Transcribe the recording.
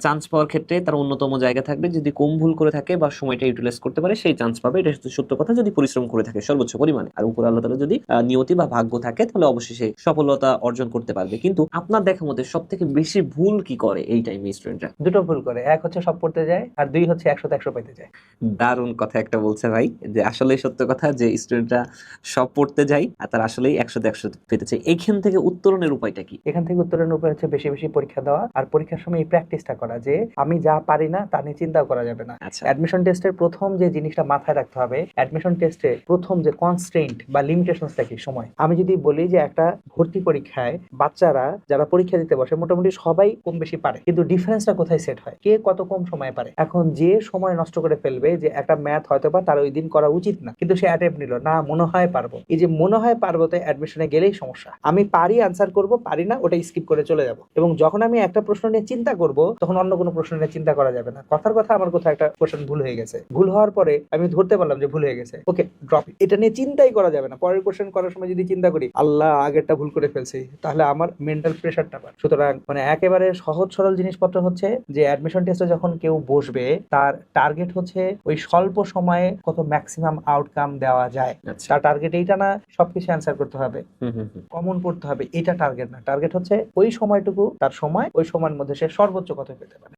Chance পাওয়ার ক্ষেত্রে তার অন্যতম জায়গা থাকবে যদি কম ভুল করে থাকে বা সময়টা ইউটিলাইজ করতে পারে সেই চান্স পাবে, এটা সত্য কথা। যদি পরিশ্রম করে থাকে সর্বোচ্চ পরিমাণে, আর উপর আল্লাহ তাআলা যদি নিয়তি বা ভাগ্য থাকে তাহলে অবশ্যই সে সফলতা অর্জন করতে পারবে। কিন্তু আপনার দেখা মতে সব থেকে বেশি ভুল কি করে এই টাইমে স্টুডেন্টরা? দুটো ভুল করে, এক হচ্ছে সব পড়তে যায়, আর দুই হচ্ছে 100তে 100 পেতে যায়। দারুণ কথা একটা বলছে ভাই, যে আসলেই সত্য কথা যে স্টুডেন্টরা সব পড়তে যায় আর তার আসলেই 100-তে 100 পেতে চায়। এইখান থেকে উত্তরণের উপায়টা কি? এখান থেকে উত্তরণের উপায় হচ্ছে বেশি বেশি পরীক্ষা দেওয়া, আর পরীক্ষার সময় এই প্র্যাকটিসটা করা যে আমি যা পারি না তা নিয়ে চিন্তাও করা যাবে না। আচ্ছা। অ্যাডমিশন টেস্টের প্রথম যে জিনিসটা মাথায় রাখতে হবে, অ্যাডমিশন টেস্টে প্রথম যে কনস্ট্রেইন্ট বা লিমিটেশনসটা কি, সময়। আমি যদি বলি যে একটা ভর্তি পরীক্ষায় বাচ্চারা যারা পরীক্ষা দিতে বসে মোটামুটি সবাই কম বেশি পারে, কিন্তু ডিফারেন্সটা কোথায় সেট হয়, কে কত কম সময় পারে। এখন যে সময় নষ্ট করে ফেলবে, যে একটা ম্যাথ হয়তো বা তার ওই দিন করা উচিত না, কিন্তু সে অ্যাটেম্প নিল না, মনে হয় পারবো, এই যে মনে হয় পারবো তো অ্যাডমিশনে গেলেই সমস্যা। আমি পারি আনসার করব, পারি না ওটা স্কিপ করে চলে যাব। এবং যখন আমি একটা প্রশ্ন নিয়ে চিন্তা করব তখন অন্য কোনো প্রশ্ন নিয়ে চিন্তা করা যাবে না। কথার কথা আমার কোথাও একটা কোশ্চেন ভুল হয়ে গেছে, ভুল হওয়ার পরে আমি ধরতে পারলাম যে ভুল হয়ে গেছে, ওকে ড্রপ, এটা নিয়ে চিন্তাই করা যাবে না। পরের কোশ্চেন করার সময় যদি চিন্তা করি আল্লাহ আগেরটা ভুল করে ফেলছি, তাহলে আমার মেন্টাল প্রেশারটা বাড়ে। সুতরাং মানে একেবারে সহজ সরল জিনিসপত্র হচ্ছে যে অ্যাডমিশন টেস্টে যখন কেউ বসবে তার টার্গেট হচ্ছে ওই স্বল্প সময়ে কত ম্যাক্সিমাম আউটকাম দেওয়া যায়। আচ্ছা। তার টার্গেট এইটা না সবকিছু অ্যান্সার করতে হবে, কমন পড়তে হবে, এটা টার্গেট না। টার্গেট হচ্ছে ওই সময়টুকু, তার সময়, ওই সময়ের মধ্যে সে সর্বোচ্চ কত পেতে পারে।